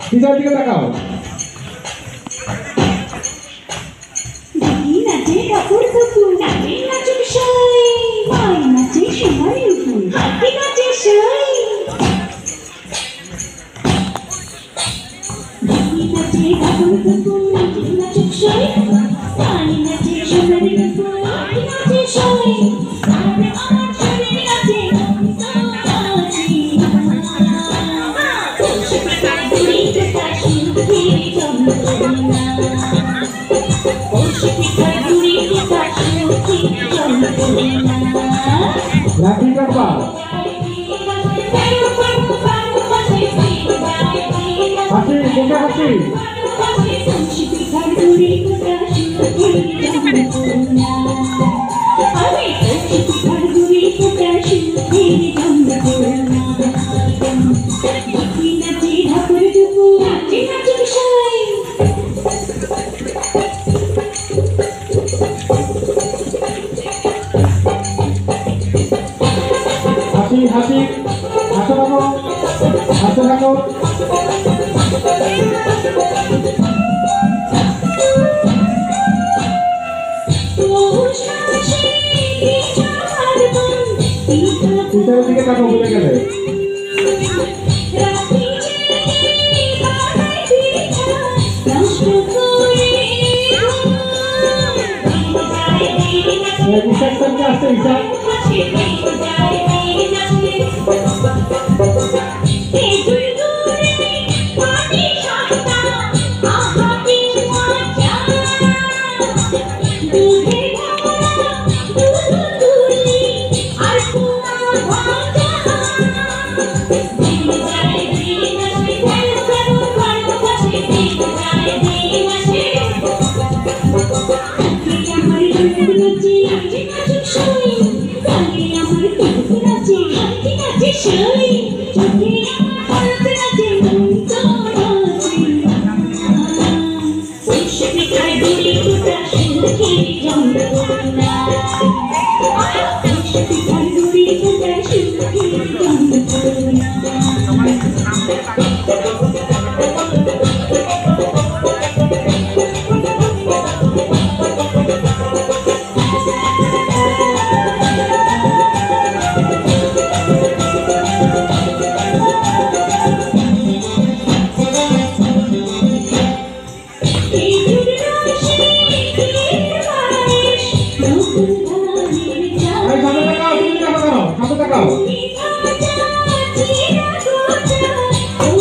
পিছনের দিকে তাকাও। নাচে কাপড় কাপড় নাচে নাচে সই মাই নাচে সোনার উপর হাতি নাচে সই নাচে কাপড় কাপড় নাচে নাচে সই মাই নাচে সোনার উপর হাতি নাচে সই আরে আমার শরীর নাচে লাঠি কাটবা। হাসি মুখে হাসি। হাসি হাসি হাসো থাকো হাসো থাকো। পিছনের দিকে তাকাও ভুলে গেলে। ইশাক সামনে আসছে ইশাক।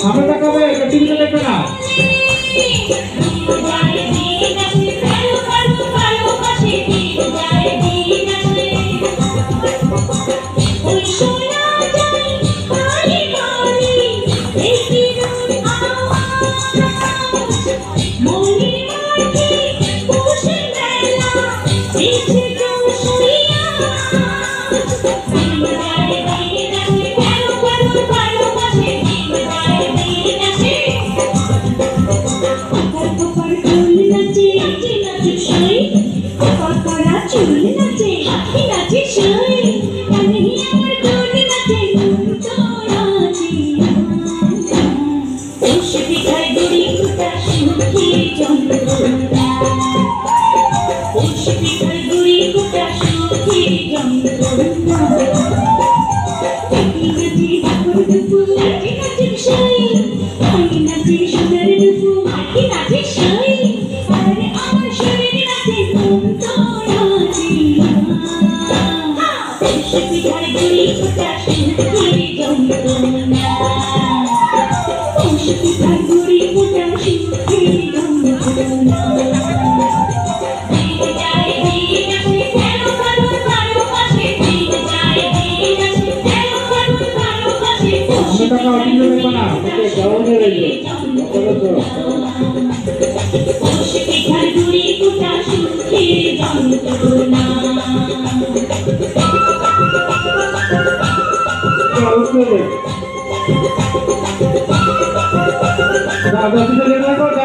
সামনে তাকাবে, টিভিতে দেখবে না। দাদা